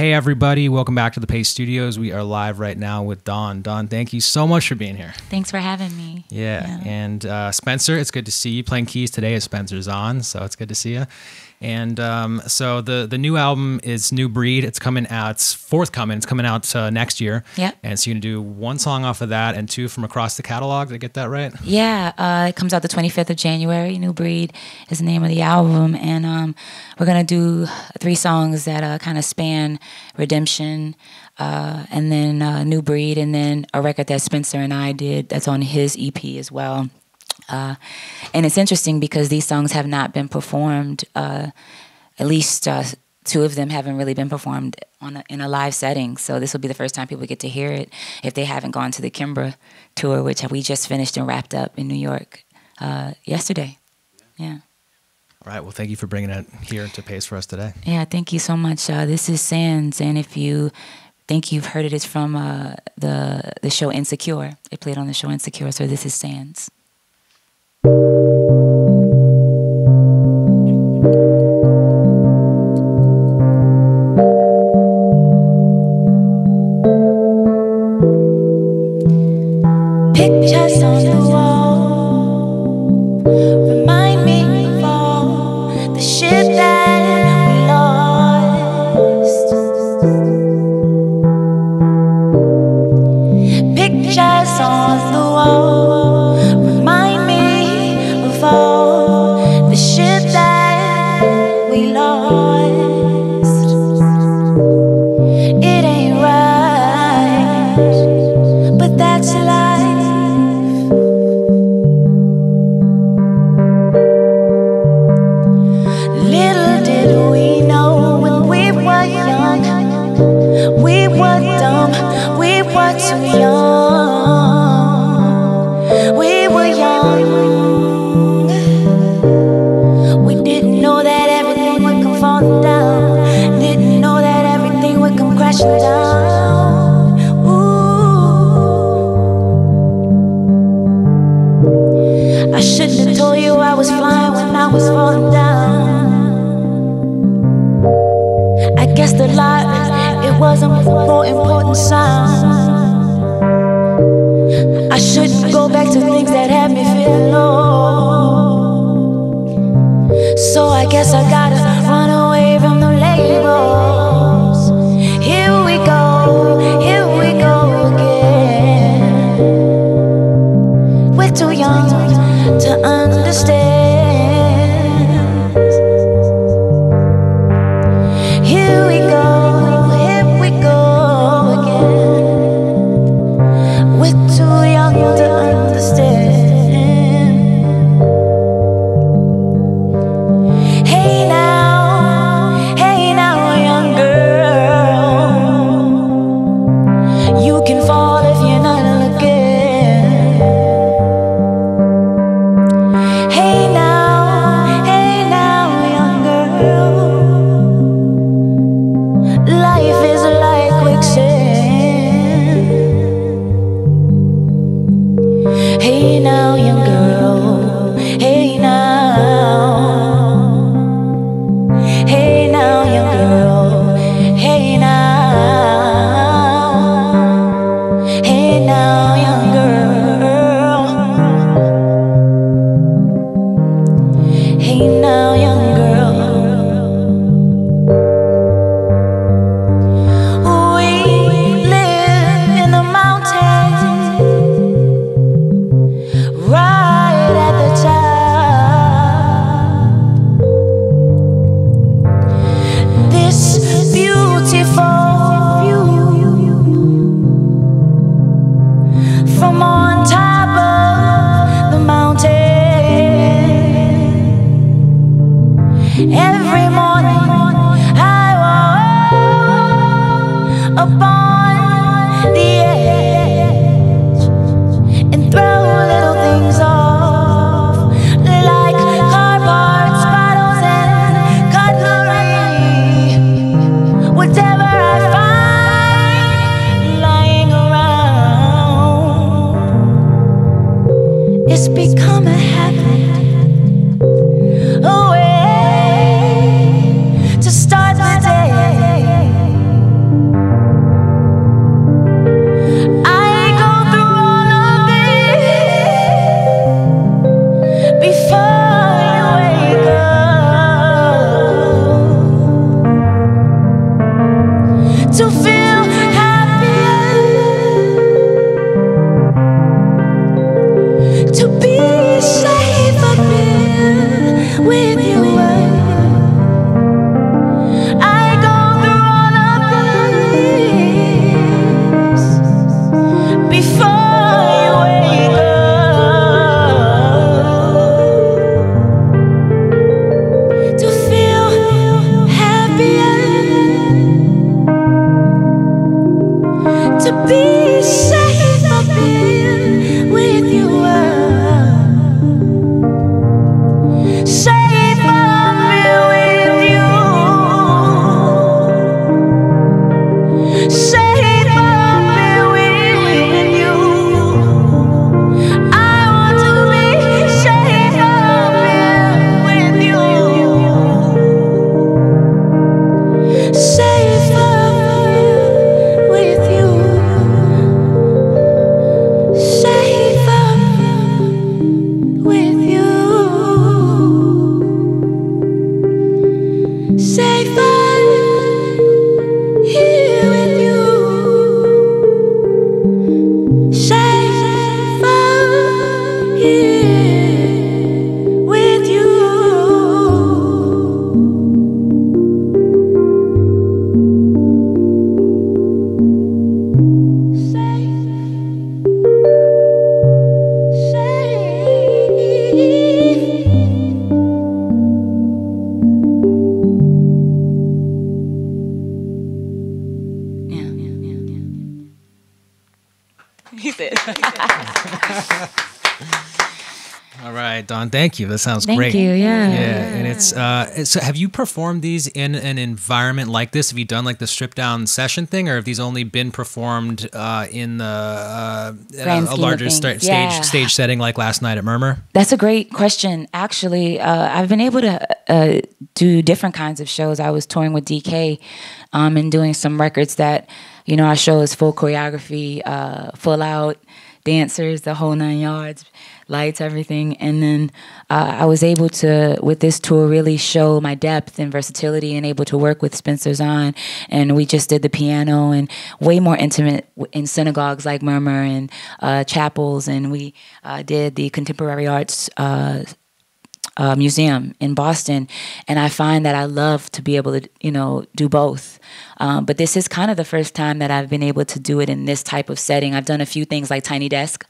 Hey everybody, welcome back to the Pace Studios. We are live right now with Dawn. Dawn, thank you so much for being here. Thanks for having me. Yeah. And Spencer, it's good to see you playing keys today as Spencer's on, so it's good to see you. And so the new album is New Breed. It's coming out, it's forthcoming. It's coming out next year. Yep. And so you're going to do one song off of that and two from across the catalog. Did I get that right? Yeah, it comes out the 25th of January. New Breed is the name of the album. And we're going to do 3 songs that kind of span Redemption, and then New Breed, and then a record that Spencer and I did that's on his EP as well. And it's interesting because these songs have not been performed, at least 2 of them haven't really been performed in a live setting. So this will be the first time people get to hear it if they haven't gone to the Kimbra tour, which we just finished and wrapped up in New York yesterday. Yeah. All right. Well, thank you for bringing it here to Pace for us today. Yeah, thank you so much. This is Sands, and if you think you've heard it, it's from the show Insecure. It played on the show Insecure, so this is Sands. Pictures on the wall remind me of all the shit that we lost. Pictures on the wall remind me of all the shit that we lost. It ain't right, but that's life. Little did we know when we were young, we were dumb, we were too young. We were young. We didn't know that everything would come falling down. Didn't know that everything would come crashing down. Ooh. I shouldn't have told you I was flying when I was falling down. I guess the lie, it wasn't more important sound. I shouldn't go back to things that had me feeling low. So I guess I gotta run away from the labels. Here we go again. We're too young to understand. Here we go again. We're too young to understand. Hey now, to feel happier, to be safe up here with you. I go through all of this before you wake up, to feel happier, to be safe up here with you. Safe up here with you. Safe up here with you. I want to be safe up here with you. Safe up here with you. Safe up with you. Safe up here with you. Safe up here with you. He said. All right, Dawn, thank you. That sounds Thank great. you, yeah. And it's so have you performed these in an environment like this? Have you done like the stripped down session thing, or have these only been performed in the Grand a scheme of larger things. Yeah. stage setting like last night at Murmur? That's a great question. Actually, I've been able to do different kinds of shows. I was touring with DK and doing some records that, you know, our show is full choreography, full out, dancers, the whole 9 yards, lights, everything. And then I was able to, with this tour, really show my depth and versatility and able to work with Spencer Zahn. And we just did the piano and way more intimate in synagogues like Murmur and chapels. And we did the Contemporary Arts Museum in Boston, and I find that I love to be able to, you know, do both. But this is kind of the first time that I've been able to do it in this type of setting. I've done a few things like Tiny Desk,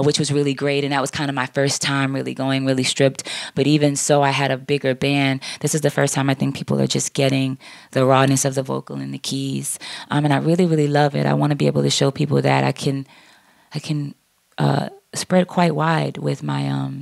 which was really great, and that was kind of my first time really going really stripped. But even so, I had a bigger band. This is the first time I think people are just getting the rawness of the vocal and the keys, and I really, really love it. I want to be able to show people that I can spread quite wide with my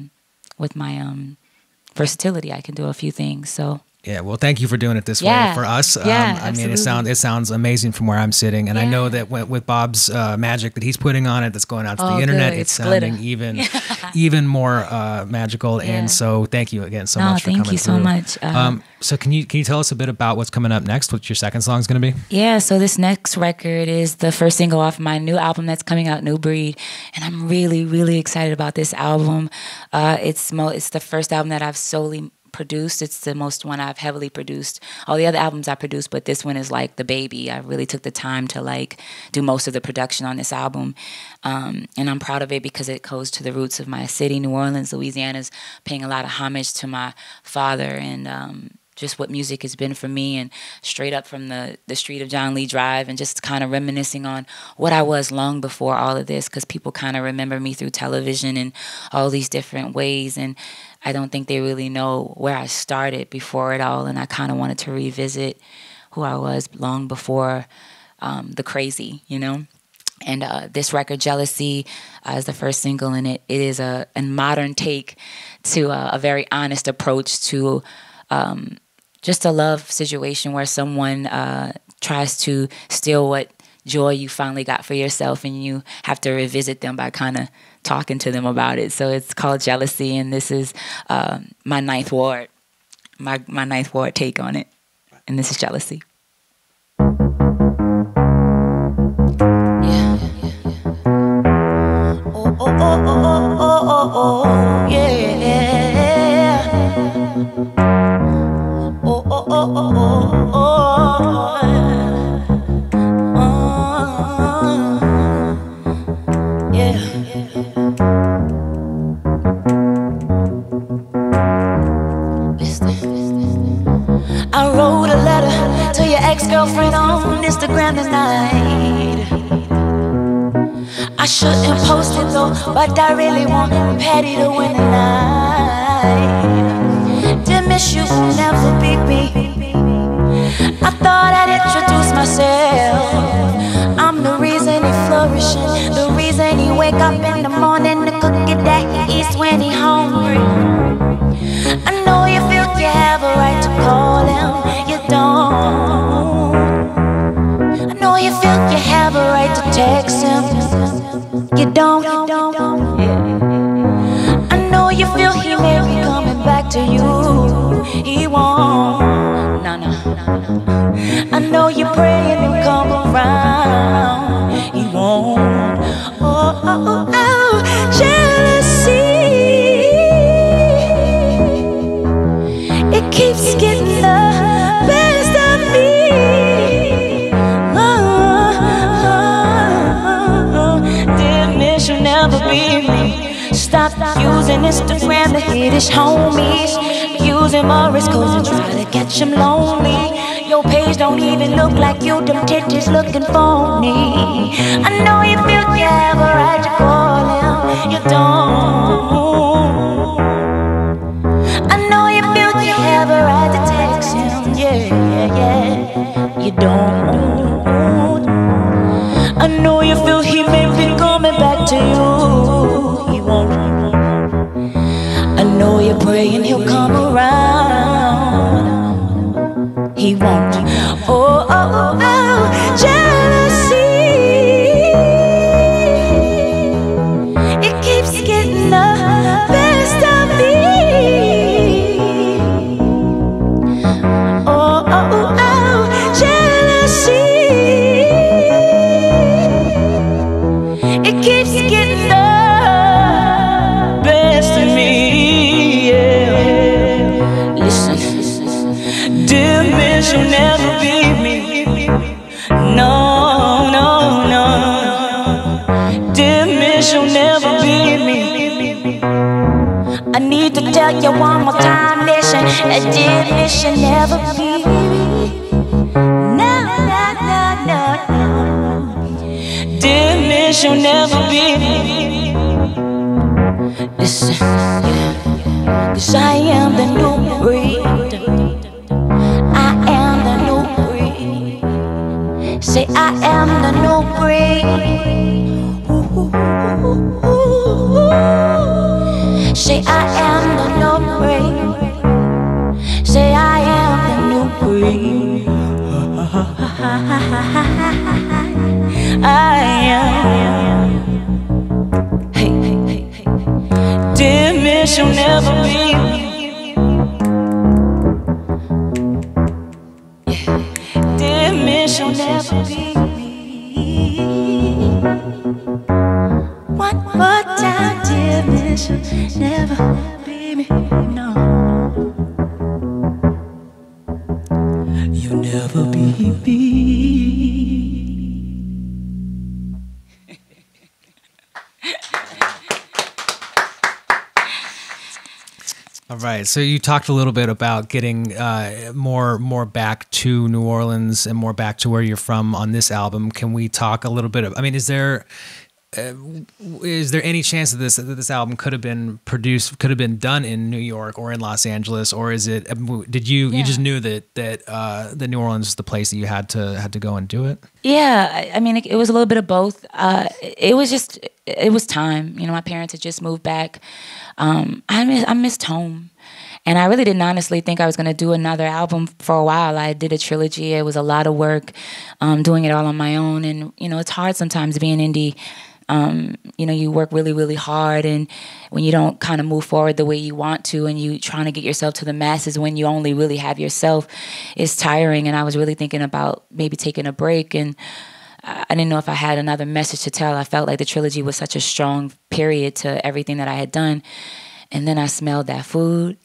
versatility. I can do a few things. So Yeah, well, thank you for doing it this way for us. I mean, it sounds amazing from where I'm sitting, and I know that with Bob's magic that he's putting on it, that's going out to the internet, it's sounding even more magical. And so, thank you again so much for coming through. Thank you so much. So, can you tell us a bit about what's coming up next? What your second song is going to be? Yeah, so this next record is the first single off my new album that's coming out, New Breed, and I'm really, really excited about this album. It's the first album that I've solely produced. It's the most one I've heavily produced. All the other albums I produced, but this one is like the baby. I really took the time to like do most of the production on this album. And I'm proud of it because it goes to the roots of my city. New Orleans, Louisiana's paying a lot of homage to my father and just what music has been for me, and straight up from the street of John Lee Drive, and just kind of reminiscing on what I was long before all of this, because people kind of remember me through television and all these different ways, and I don't think they really know where I started before it all, and I kind of wanted to revisit who I was long before the crazy, you know? And this record, Jealousy, is the first single, and it is a modern take to a very honest approach to just a love situation where someone tries to steal what joy you finally got for yourself, and you have to revisit them by kind of talking to them about it. So it's called Jealousy, and this is my Ninth Ward take on it, and this is Jealousy. Yeah. Oh, yeah. Oh. posted on Instagram tonight. I shouldn't post it though, but I really want Patty to win the night. Didn't miss you, never beat me. I thought I'd introduce myself. I'm the reason he's flourishing, the reason he wake up in the morning to cook it that he eats when he hungry. I know you feel you have a right to call him, you don't. I know you feel you have a right to text him, you don't. I know you feel he may be coming back to you, he won't. No. I know you're praying he'll come around, he won't. Oh, jealousy, it keeps getting the best of me. Didn't miss you, never beat me. Stop using Instagram to hit his homies. Using Morris codes and try to catch him lonely. Your page don't even look like you, them titties looking phony. I know you feel you have a right to call him, you don't. I know you feel you have a right to text him, yeah. You don't. I know you feel he may be coming back to you, he won't. I know you're praying he'll come around, he won't. Oh, jealousy, it keeps getting the best of me. Oh, jealousy, it keeps getting the best of me. Yeah. Listen, dear miss, you'll never beat me. No. Dear miss, you'll never beat me. I need to tell you one more time, listen, that dear miss, you'll never beat me. No. Dear miss, you'll never beat me. Listen, yeah. 'Cause I am the new breed. I am the new breed. Say I am the new breed. Say I am the new breed. Say I am the new breed. I am. Hey. Dear miss, you'll never beat me. Dear miss, you'll never beat me. One more time, dear miss, you'll never beat me. No, you'll never beat me. All right. So you talked a little bit about getting more back to New Orleans and more back to where you're from on this album. Can we talk a little bit of, I mean, is there any chance that this album could have been produced, could have been done in New York or in Los Angeles, or is it? Did you just knew that New Orleans is the place that you had to go and do it? Yeah, I mean, it was a little bit of both. It was time. You know, my parents had just moved back. I missed home. And I really didn't honestly think I was going to do another album for a while. I did a trilogy. It was a lot of work, doing it all on my own. And, you know, it's hard sometimes being indie. You know, you work really, really hard. And when you don't kind of move forward the way you want to and you trying to get yourself to the masses when you only really have yourself, it's tiring. And I was really thinking about maybe taking a break. And I didn't know if I had another message to tell. I felt like the trilogy was such a strong period to everything that I had done. And then I smelled that food.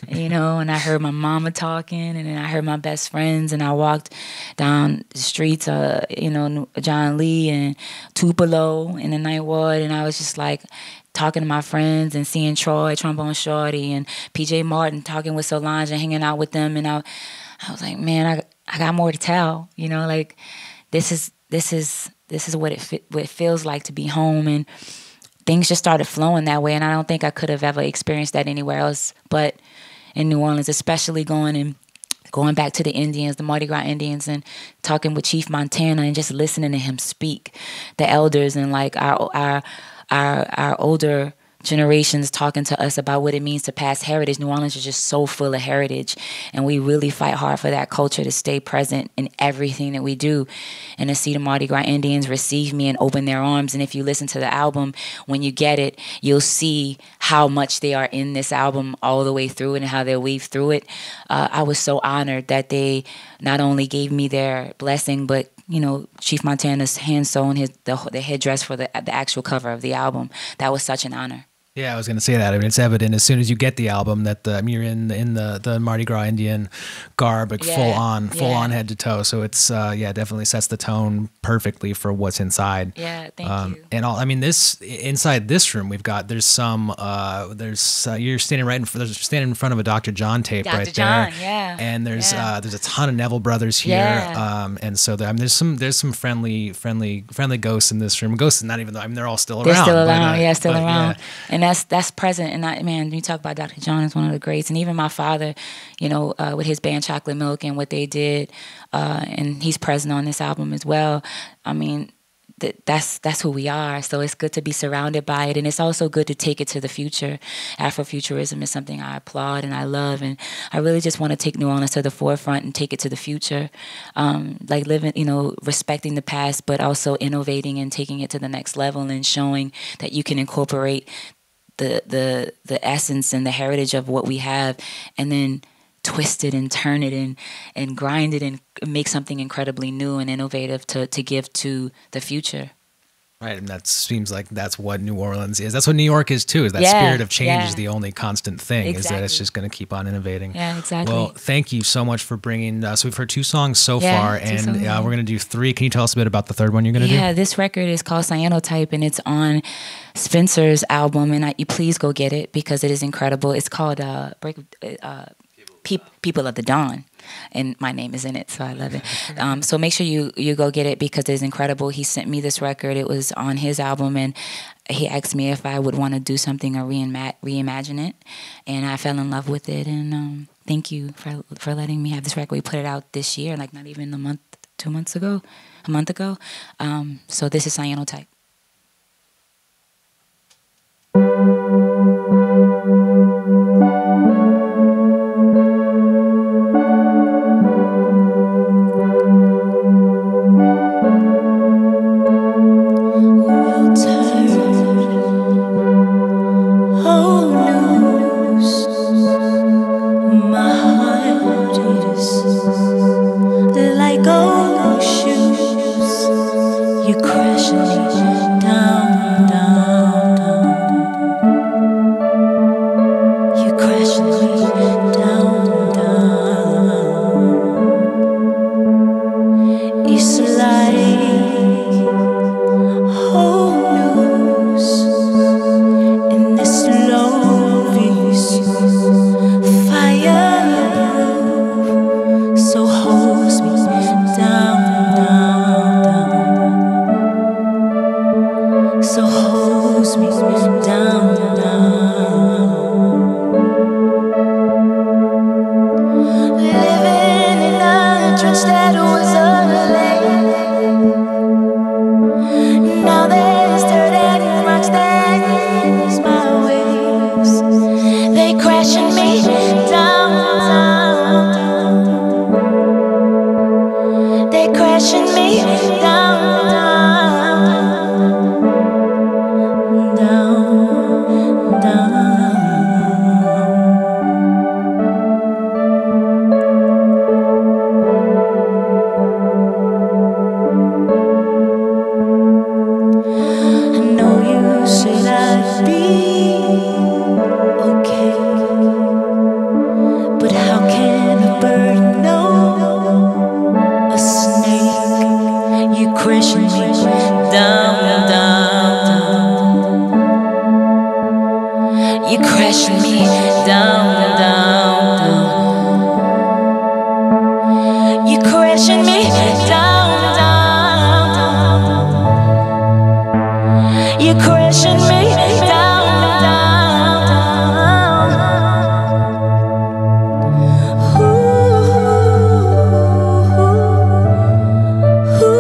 You know, and I heard my mama talking, and then I heard my best friends, and I walked down the streets, you know, John Lee and Tupelo in the Ninth Ward, and I was just like talking to my friends and seeing Troy, Trombone Shorty, and PJ Martin, talking with Solange and hanging out with them, and I was like, man, I got more to tell. You know, like this is what what it feels like to be home, and things just started flowing that way. And I don't think I could have ever experienced that anywhere else, but in New Orleans, especially going back to the Indians, the Mardi Gras Indians, and talking with Chief Montana and just listening to him speak, the elders and like our older generations talking to us about what it means to pass heritage. New Orleans is just so full of heritage, and we really fight hard for that culture to stay present in everything that we do. And to see the Mardi Gras Indians receive me and open their arms, and if you listen to the album, when you get it, you'll see how much they are in this album all the way through and how they weave through it. I was so honored that they not only gave me their blessing, but Chief Montana's hand sewn the headdress for the actual cover of the album. That was such an honor. Yeah, I was going to say that. I mean, it's evident as soon as you get the album that you're in the Mardi Gras Indian garb, like full on head to toe. So it's definitely sets the tone perfectly for what's inside. Yeah, thank you. And inside this room, there's you're standing standing in front of a Dr. John tape Dr. right John, there. yeah. And there's a ton of Neville Brothers here. Yeah. And so there's some friendly ghosts in this room. Ghosts, not even though they're all still around. They're still around, still around. Yeah. And that's present. And man, you talk about Dr. John is one of the greats. And even my father, with his band Chocolate Milk and what they did, and he's present on this album as well. I mean, that's who we are. So it's good to be surrounded by it. And it's also good to take it to the future. Afrofuturism is something I applaud and I love. And I really just want to take New Orleans to the forefront and take it to the future. Like living, respecting the past, but also innovating and taking it to the next level and showing that you can incorporate the essence and the heritage of what we have, and then twist it and turn it and grind it and make something incredibly new and innovative to give to the future. Right, and that seems like that's what New Orleans is. That's what New York is too. Is that spirit of change is the only constant thing. Exactly. Is that it's just going to keep on innovating. Yeah, exactly. Well, thank you so much for bringing. So we've heard 2 songs so far, and we're going to do 3. Can you tell us a bit about the third one you're going to do? Yeah, this record is called Cyanotype, and it's on Spencer's album. And you please go get it because it is incredible. It's called People of the Dawn, and my name is in it, so I love it. So make sure you go get it because it's incredible. He sent me this record. It was on his album, and he asked me if I would want to do something or reimagine it, and I fell in love with it. And thank you for letting me have this record. We put it out this year, like not even a month ago. So this is Cyanotype. You crazy. crashing me down, down, down. Ooh, ooh, ooh.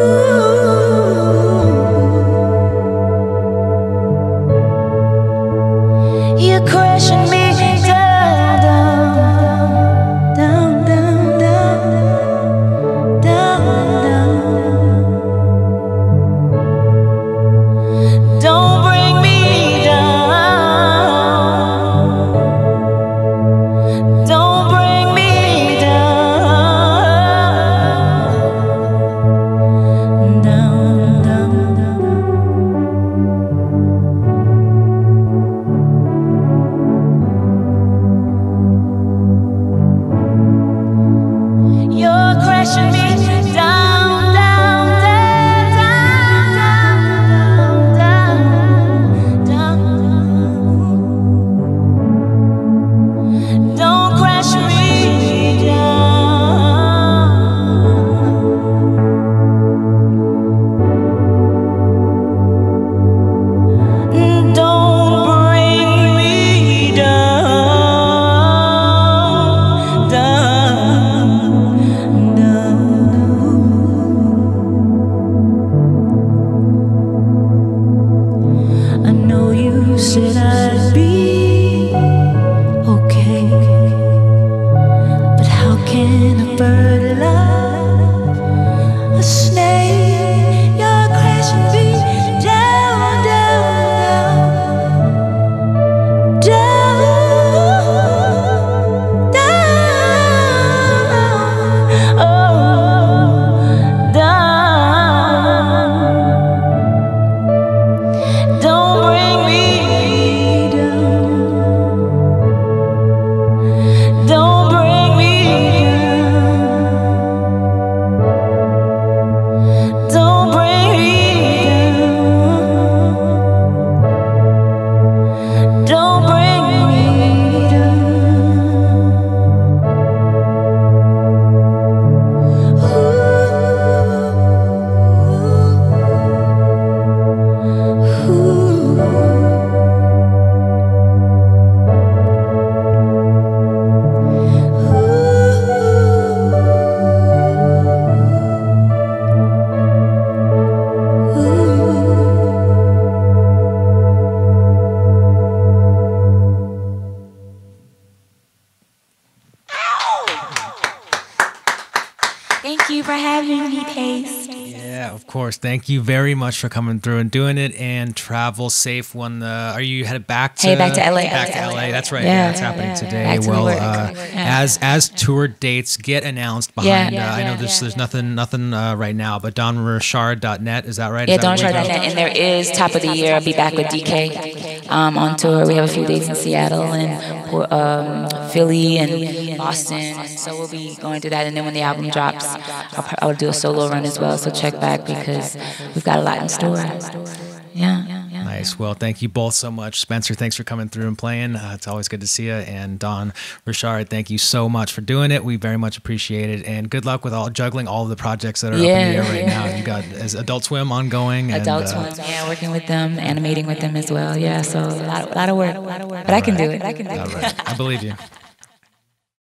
You're crashing me down, down, down, down, down, down. Don't bring me down. Don't bring me down. Down, down, down. You're crashing me down, down, down, down, down, down. Don't crash me down. Don't bring me down, down, down. I know you said I'd be okay, but how can a bird love a snake? You're crashing me down, down, down, down, down, oh, down. Don't bring me down. Don't bring me down. Don't bring me down. Don't bring me down. Thank you for having me, Pace. Yeah, of course. Thank you very much for coming through and doing it. And travel safe. When are you headed back to? Back to LA. Back to LA. That's right. Yeah, Yeah, that's happening today. Back to Well, work. as tour dates get announced behind, I know there's nothing right now. But DonRichard.net, is that right? Yeah, Is that where we DonRichard.net. And there is top of the year. I'll be back with DK on tour. We have a few dates in Seattle and Philly and Boston. So we'll be going through that. And then when the album drops, I'll do a solo run as well. So check back because we've got a lot in store. Yeah. Nice. Well, thank you both so much. Spencer, thanks for coming through and playing. It's always good to see you. And Don Richard, thank you so much for doing it. We very much appreciate it. And good luck with juggling all of the projects that are up in the air right now. You got Adult Swim ongoing. Adult Swim, working with them, animating with them as well. Yeah, so a lot of work. But I can do it. All right. I believe you.